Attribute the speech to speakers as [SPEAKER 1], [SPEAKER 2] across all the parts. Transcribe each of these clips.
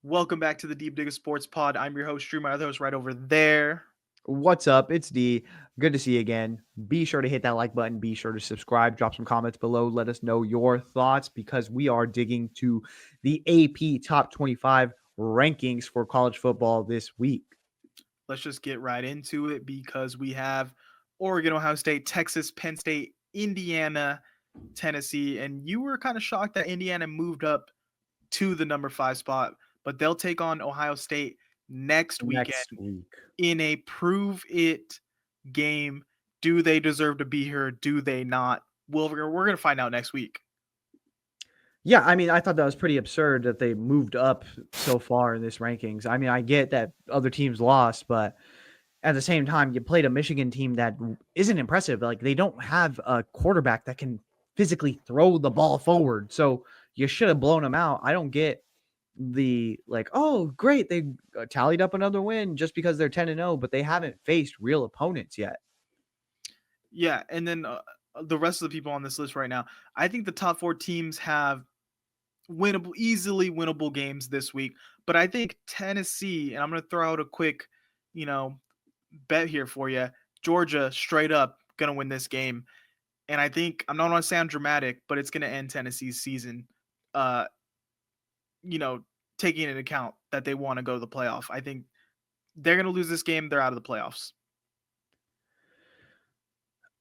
[SPEAKER 1] Welcome back to the Deep Digger Sports Pod. I'm your host, Drew. My other host, right over there.
[SPEAKER 2] What's up? It's D. Good to see you again. Be sure to hit that like button. Be sure to subscribe. Drop some comments below. Let us know your thoughts because we are digging to the AP Top 25 rankings for college football this week.
[SPEAKER 1] Let's just get right into it because we have Oregon, Ohio State, Texas, Penn State, Indiana, Tennessee, and you were kind of shocked that Indiana moved up to the number 5 spot, but they'll take on Ohio State next weekend
[SPEAKER 2] Next week.
[SPEAKER 1] in a prove it game. Do they deserve to be here? Do they not? Well, we're going to find out next week.
[SPEAKER 2] Yeah, I mean, I thought that was pretty absurd that they moved up so far in this rankings. I mean, I get that other teams lost, but at the same time, you played a Michigan team that isn't impressive. Like they don't have a quarterback that can physically throw the ball forward. So you should have blown them out. I don't get the like, oh, great, they tallied up another win just because they're 10-0, but they haven't faced real opponents yet.
[SPEAKER 1] Yeah, and then the rest of the people on this list right now, I think the top 4 teams have easily winnable games this week. But I think Tennessee, and I'm going to throw out a quick, you know, bet here for you. Georgia straight up going to win this game. And I think I'm not going to sound dramatic, but it's going to end Tennessee's season. Uh, you know, taking into account that they want to go to the playoff. I think they're going to lose this game. They're out of the playoffs.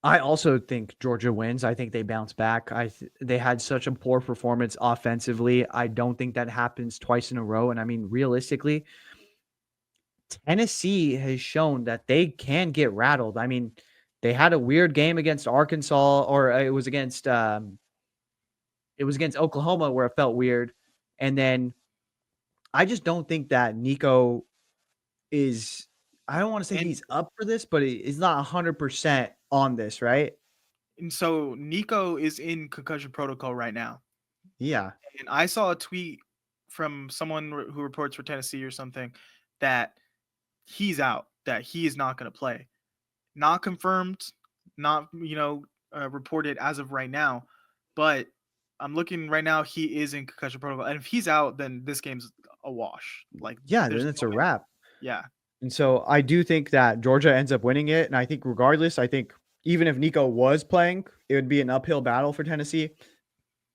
[SPEAKER 2] I also think Georgia wins. I think they bounce back. They had such a poor performance offensively. I don't think that happens twice in a row. And I mean, realistically, Tennessee has shown that they can get rattled. I mean, they had a weird game against Arkansas, or it was against Oklahoma where it felt weird. And then I just don't think that Nico is. I don't want to say
[SPEAKER 1] And
[SPEAKER 2] he's up for this, but he's not 100% on this, right?
[SPEAKER 1] and so Nico is in concussion protocol right now.
[SPEAKER 2] Yeah.
[SPEAKER 1] And I saw a tweet from someone who reports for Tennessee or something that he's out, that he is not going to play. Not confirmed, not reported as of right now, but I'm looking right now. He is in concussion protocol, and if he's out, then this game's a wash. Like
[SPEAKER 2] Yeah,
[SPEAKER 1] there's
[SPEAKER 2] then it's
[SPEAKER 1] no
[SPEAKER 2] a
[SPEAKER 1] way.
[SPEAKER 2] wrap.
[SPEAKER 1] Yeah,
[SPEAKER 2] And so I do think that Georgia ends up winning it. And I think regardless, I think even if Nico was playing, it would be an uphill battle for Tennessee.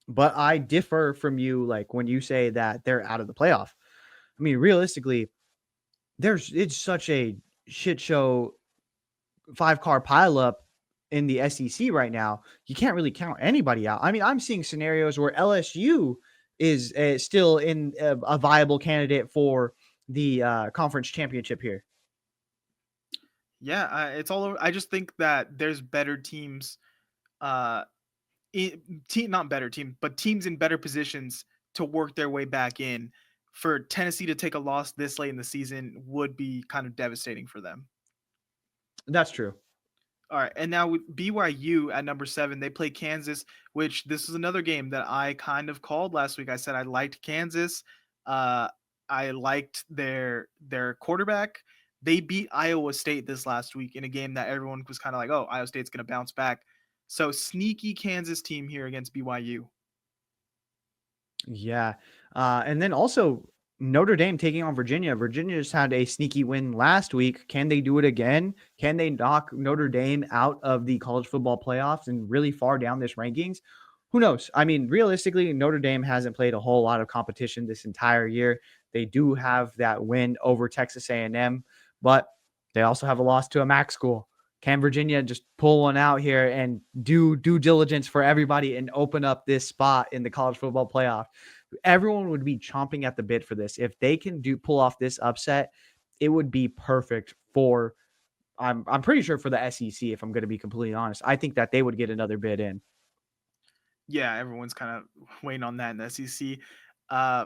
[SPEAKER 2] But I differ from you, like when you say that they're out of the playoff. I mean, realistically, it's such a shit show 5-car pileup in the SEC right now. You can't really count anybody out. I mean, I'm seeing scenarios where LSU is still in a viable candidate for the conference championship here.
[SPEAKER 1] yeah. It's all over. I just think that there's better teams. Uh, not better team, but teams in better positions to work their way back in. For Tennessee to take a loss this late in the season would be kind of devastating for them.
[SPEAKER 2] That's true.
[SPEAKER 1] All right, and now with BYU at number 7, they play Kansas, which this is another game that I kind of called last week. I said I liked Kansas. Uh, I liked their quarterback. They beat Iowa State this last week in a game that everyone was kind of like, "Oh, Iowa State's going to bounce back." So sneaky Kansas team here against BYU.
[SPEAKER 2] Yeah. And then also Notre Dame taking on Virginia. Virginia just had a sneaky win last week. Can they do it again? Can they knock Notre Dame out of the college football playoffs and really far down this rankings? Who knows? I mean, realistically, Notre Dame hasn't played a whole lot of competition this entire year. They do have that win over Texas A&M, but they also have a loss to a MAC school. Can Virginia just pull one out here and do due diligence for everybody and open up this spot in the college football playoff? Everyone would be chomping at the bit for this. If they can pull off this upset, it would be perfect for I'm pretty sure for the SEC, if I'm going to be completely honest. I think that they would get another bid in.
[SPEAKER 1] Yeah, everyone's kind of waiting on that in the SEC.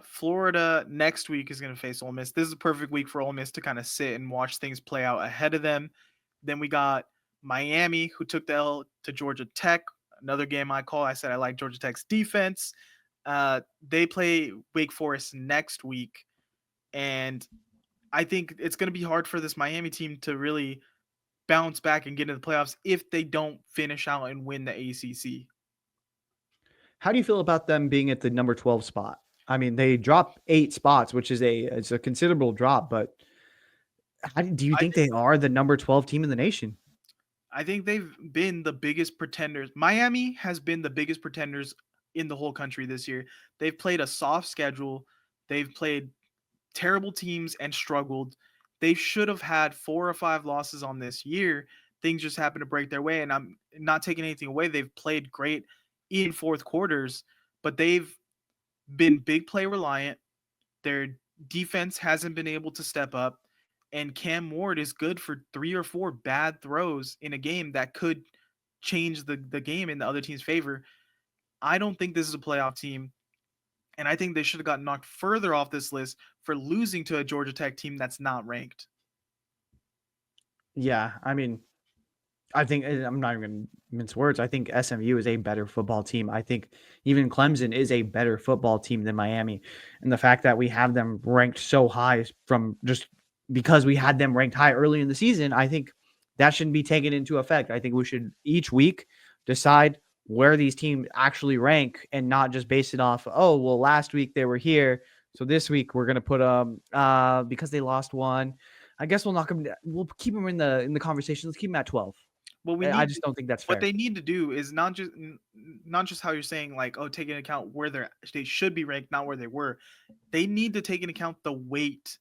[SPEAKER 1] Florida next week is going to face Ole Miss. This is a perfect week for Ole Miss to kind of sit and watch things play out ahead of them. Then we got Miami, who took the L to Georgia Tech. Another game I call. I said I like Georgia Tech's defense. They play Wake Forest next week, and I think it's going to be hard for this Miami team to really bounce back and get into the playoffs if they don't finish out and win the ACC.
[SPEAKER 2] How do you feel about them being at the number 12 spot? I mean, they dropped 8 spots, which is it's a considerable drop, but how do you
[SPEAKER 1] I
[SPEAKER 2] think
[SPEAKER 1] think
[SPEAKER 2] they are the number 12 team in the nation?
[SPEAKER 1] I think they've been the biggest pretenders. Miami has been the biggest pretenders in the whole country this year. They've played a soft schedule. They've played terrible teams and struggled. They should have had 4 or 5 losses on this year. Things just happened to break their way, and I'm not taking anything away. They've played great in fourth quarters, but they've been big play reliant. Their defense hasn't been able to step up, and Cam Ward is good for 3 or 4 bad throws in a game that could change the game in the other team's favor. I don't think this is a playoff team, and I think they should have gotten knocked further off this list for losing to a Georgia Tech team that's not ranked.
[SPEAKER 2] Yeah, I mean, I think I'm not even gonna mince words. I think SMU is a better football team. I think even Clemson is a better football team than Miami. And the fact that we have them ranked so high from just because we had them ranked high early in the season, I think that shouldn't be taken into effect. I think we should each week decide where these teams actually rank and not just base it off, oh, well, last week they were here. So this week we're gonna put them because they lost one. I guess we'll knock them. We'll keep them in the conversation. Let's keep them at 12.
[SPEAKER 1] What we
[SPEAKER 2] I
[SPEAKER 1] need
[SPEAKER 2] just don't think that's
[SPEAKER 1] what
[SPEAKER 2] fair.
[SPEAKER 1] they need to do is not just how you're saying like, oh, take into account where they should be ranked, not where they were. They need to take into account the weight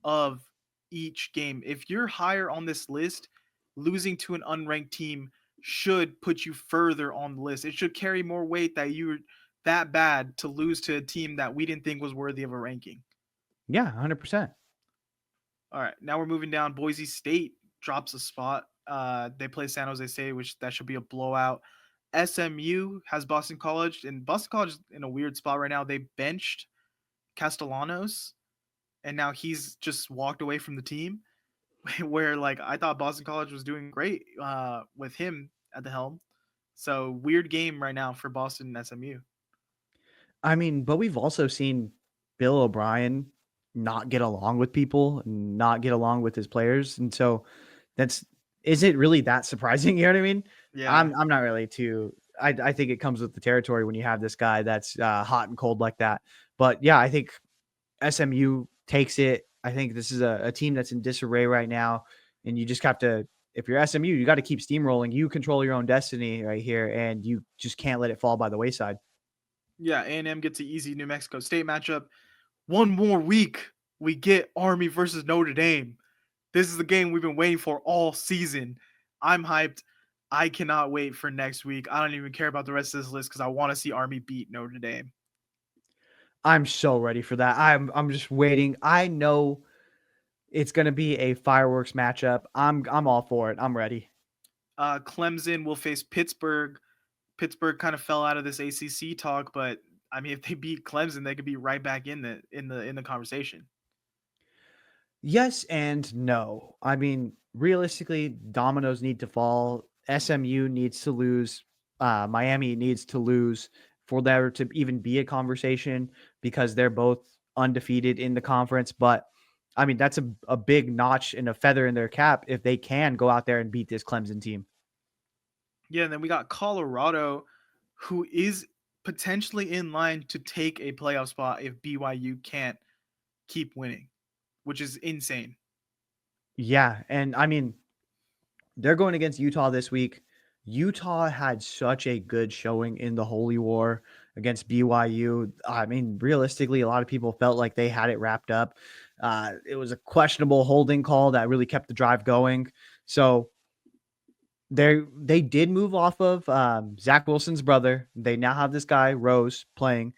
[SPEAKER 1] of each game. If you're higher on this list, losing to an unranked team should put you further on the list. It should carry more weight that you're that bad to lose to a team that we didn't think was worthy of a ranking.
[SPEAKER 2] Yeah, 100%.
[SPEAKER 1] All right, now we're moving down. Boise State drops a spot. They play San Jose State, which that should be a blowout. SMU has Boston College, and Boston College is in a weird spot right now. They benched Castellanos, and now he's just walked away from the team. Where like I thought Boston College was doing great with him at the helm. So weird game right now for Boston and SMU.
[SPEAKER 2] I mean, but we've also seen Bill O'Brien not get along with people, not get along with his players, and so that's is it really that surprising? You know what I mean?
[SPEAKER 1] Yeah,
[SPEAKER 2] I'm not really too. I think it comes with the territory when you have this guy that's hot and cold like that. But yeah, I think SMU takes it. I think this is a team that's in disarray right now, and you just have to. If you're SMU, you got to keep steamrolling. You control your own destiny right here, and you just can't let it fall by the wayside.
[SPEAKER 1] yeah. A&M gets an easy New Mexico State matchup. One more week, we get Army versus Notre Dame. This is the game we've been waiting for all season. I'm hyped. I cannot wait for next week. I don't even care about the rest of this list because I want to see Army beat Notre Dame.
[SPEAKER 2] I'm so ready for that. I'm just waiting. I know it's gonna be a fireworks matchup. I'm all for it. I'm ready.
[SPEAKER 1] Clemson will face Pittsburgh. Pittsburgh kind of fell out of this ACC talk, but I mean, if they beat Clemson, they could be right back in the conversation.
[SPEAKER 2] Yes and no. I mean, realistically, dominoes need to fall. SMU needs to lose. Miami needs to lose for there to even be a conversation because they're both undefeated in the conference. But I mean, that's a big notch and a feather in their cap if they can go out there and beat this Clemson team.
[SPEAKER 1] Yeah, and then we got Colorado, who is potentially in line to take a playoff spot if BYU can't keep winning, which is insane.
[SPEAKER 2] Yeah. And I mean, they're going against Utah this week. Utah had such a good showing in the Holy War against BYU. I mean, realistically, a lot of people felt like they had it wrapped up. It was a questionable holding call that really kept the drive going. So they did move off of Zach Wilson's brother. They now have this guy Rose playing,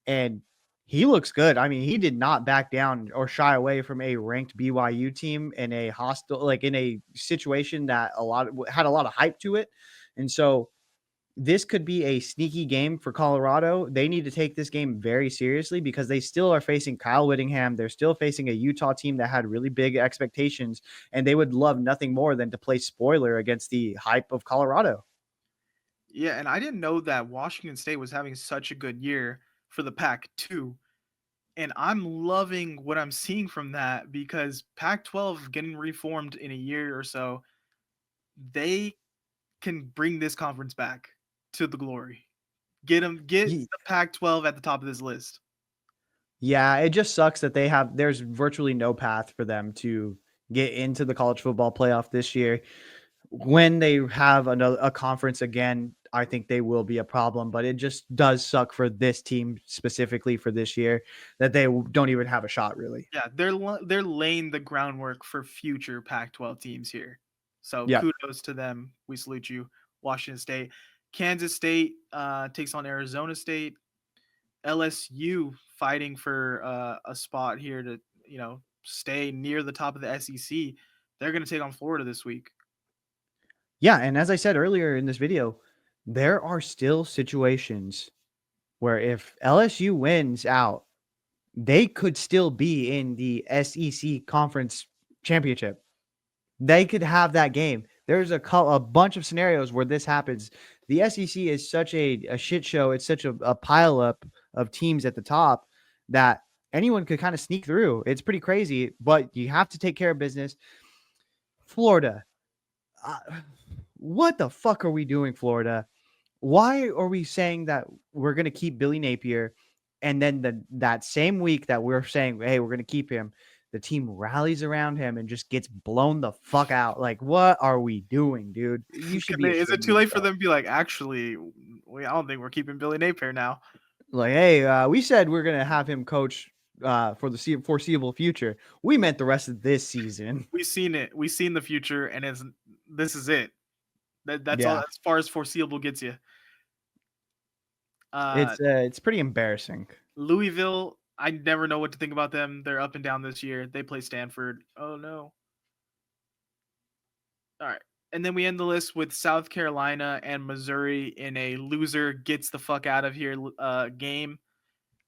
[SPEAKER 2] and he looks good. I mean, he did not back down or shy away from a ranked BYU team in a hostile, like in a situation that had a lot of hype to it, and so this could be a sneaky game for Colorado. They need to take this game very seriously because they still are facing Kyle Whittingham. They're still facing a Utah team that had really big expectations, and they would love nothing more than to play spoiler against the hype of Colorado.
[SPEAKER 1] Yeah, and I didn't know that Washington State was having such a good year for the Pac 2. And I'm loving what I'm seeing from that because Pac 12 getting reformed in a year or so, they can bring this conference back to the glory. Get the Pac 12 at the top of this list.
[SPEAKER 2] Yeah, it just sucks that there's virtually no path for them to get into the college football playoff this year. When they have a conference again, I think they will be a problem, but it just does suck for this team specifically for this year that they don't even have a shot really.
[SPEAKER 1] Yeah, they're laying the groundwork for future Pac-12 teams here. So
[SPEAKER 2] Yeah.
[SPEAKER 1] kudos to them. We salute you, Washington State. Kansas State takes on Arizona State. LSU fighting for a spot here to stay near the top of the SEC. They're going to take on Florida this week.
[SPEAKER 2] Yeah, and as I said earlier in this video, there are still situations where if LSU wins out, they could still be in the SEC conference championship. They could have that game. There's a bunch of scenarios where this happens. The SEC is such a shit show. It's such a pile up of teams at the top that anyone could kind of sneak through. It's pretty crazy, but you have to take care of business. Florida. Uh, what the fuck are we doing, Florida? Why are we saying that we're going to keep Billy Napier, and then that same week that we're saying, hey, we're going to keep him, the team rallies around him and just gets blown the fuck out? Like, what are we doing, dude? You should be
[SPEAKER 1] Is it
[SPEAKER 2] ashamed of
[SPEAKER 1] too late for
[SPEAKER 2] yourself.
[SPEAKER 1] them to be like, actually, I don't think we're keeping Billy Napier now.
[SPEAKER 2] Like, hey, we said we're going to have him coach for the foreseeable future. We meant the rest of this season.
[SPEAKER 1] We've seen it. We've seen the future, and this is it. That's all
[SPEAKER 2] Yeah,
[SPEAKER 1] as far as foreseeable gets you. Uh,
[SPEAKER 2] it's pretty embarrassing.
[SPEAKER 1] Louisville, I never know what to think about them. They're up and down this year. They play Stanford. Oh no. All right. And then we end the list with South Carolina and Missouri in a loser gets the fuck out of here game.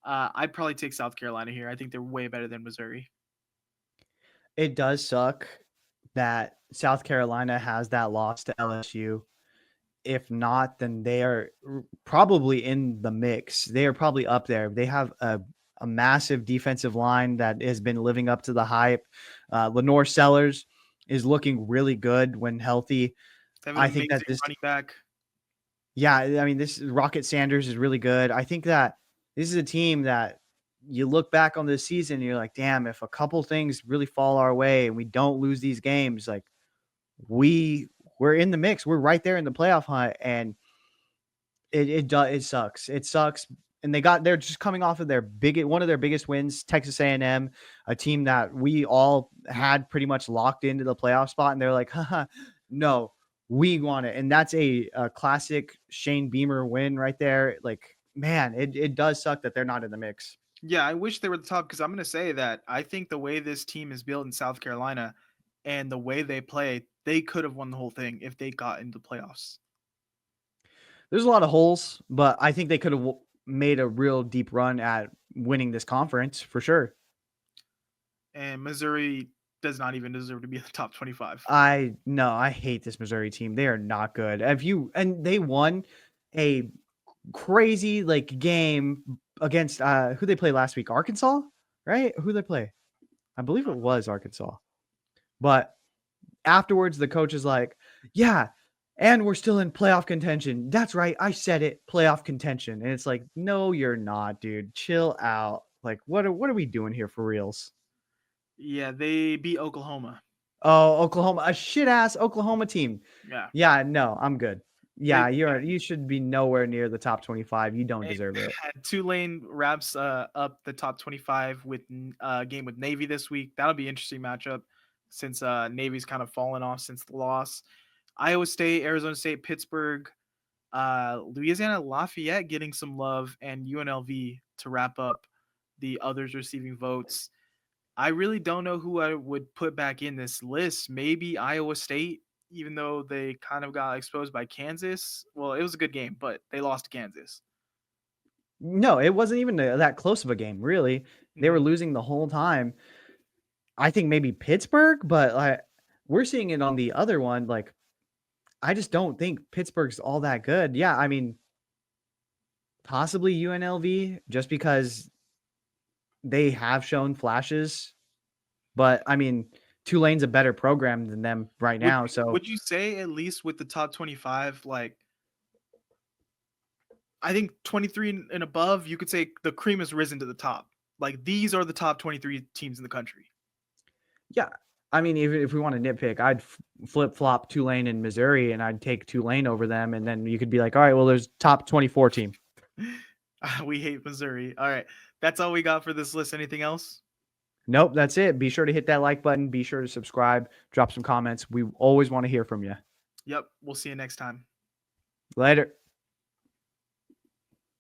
[SPEAKER 1] I'd probably take South Carolina here. I think they're way better than Missouri.
[SPEAKER 2] It does suck that South Carolina has that loss to LSU. If not, then they are probably in the mix. They are probably up there. They have a massive defensive line that has been living up to the hype. Lenore Sellers is looking really good when healthy.
[SPEAKER 1] They have an
[SPEAKER 2] I think that
[SPEAKER 1] amazing
[SPEAKER 2] this,
[SPEAKER 1] running back.
[SPEAKER 2] yeah, I mean, this Rocket Sanders is really good. I think that this is a team that you look back on this season and you're like, damn, if a couple things really fall our way and we don't lose these games, like we we're in the mix. We're right there in the playoff hunt, and it sucks. It sucks. And they're just coming off of one of their biggest wins, Texas A&M, a team that we all had pretty much locked into the playoff spot, and they're like, haha, no, we want it. And that's a classic Shane Beamer win right there. Like, man, it does suck that they're not in the mix.
[SPEAKER 1] Yeah, I wish they were the top because I'm going to say that I think the way this team is built in South Carolina and the way they play, they could have won the whole thing if they got into playoffs.
[SPEAKER 2] There's a lot of holes, but I think they could have made a real deep run at winning this conference for sure.
[SPEAKER 1] And Missouri does not even deserve to be in the top 25.
[SPEAKER 2] I hate this Missouri team. They are not good. And they won a crazy like game against who they play last week? Arkansas, right? Who they play? I believe it was Arkansas. But afterwards the coach is like, "Yeah, and we're still in playoff contention." That's right. I said it, playoff contention. And it's like, "No, you're not, dude. Chill out." Like what are we doing here for reals?
[SPEAKER 1] Yeah, they beat Oklahoma.
[SPEAKER 2] Oh, Oklahoma, a shit ass Oklahoma team.
[SPEAKER 1] Yeah.
[SPEAKER 2] Yeah, no, I'm good.
[SPEAKER 1] They
[SPEAKER 2] Yeah, you should be nowhere near the top 25. You don't
[SPEAKER 1] and
[SPEAKER 2] deserve it.
[SPEAKER 1] Tulane wraps up the top 25 with a game with Navy this week. That'll be an interesting matchup since Navy's kind of fallen off since the loss. Iowa State, Arizona State, Pittsburgh, Louisiana Lafayette getting some love, and UNLV to wrap up the others receiving votes. I really don't know who I would put back in this list. Maybe Iowa State, even though they kind of got exposed by Kansas. Well, it was a good game, but they lost to Kansas.
[SPEAKER 2] No, it wasn't even that close of a game, really. They were
[SPEAKER 1] Mhm.
[SPEAKER 2] losing the whole time. I think maybe Pittsburgh, but we're seeing it on the other one. Like, I just don't think Pittsburgh's all that good. Yeah, I mean, possibly UNLV just because they have shown flashes, but I mean, Tulane's a better program than them right
[SPEAKER 1] Would
[SPEAKER 2] now.
[SPEAKER 1] you
[SPEAKER 2] So
[SPEAKER 1] would you say at least with the top 25, like I think 23 and above, you could say the cream has risen to the top. Like these are the top 23 teams in the country.
[SPEAKER 2] Yeah. I mean, even if we want to nitpick, I'd flip flop Tulane and Missouri, and I'd take Tulane over them. And then you could be like, all right, well, there's top 24 team.
[SPEAKER 1] We hate Missouri. All right. That's all we got for this list. Anything else?
[SPEAKER 2] Nope, that's it. Be sure to hit that like button. Be sure to subscribe. Drop some comments. We always want to hear from you.
[SPEAKER 1] Yep. We'll see you next time.
[SPEAKER 2] Later.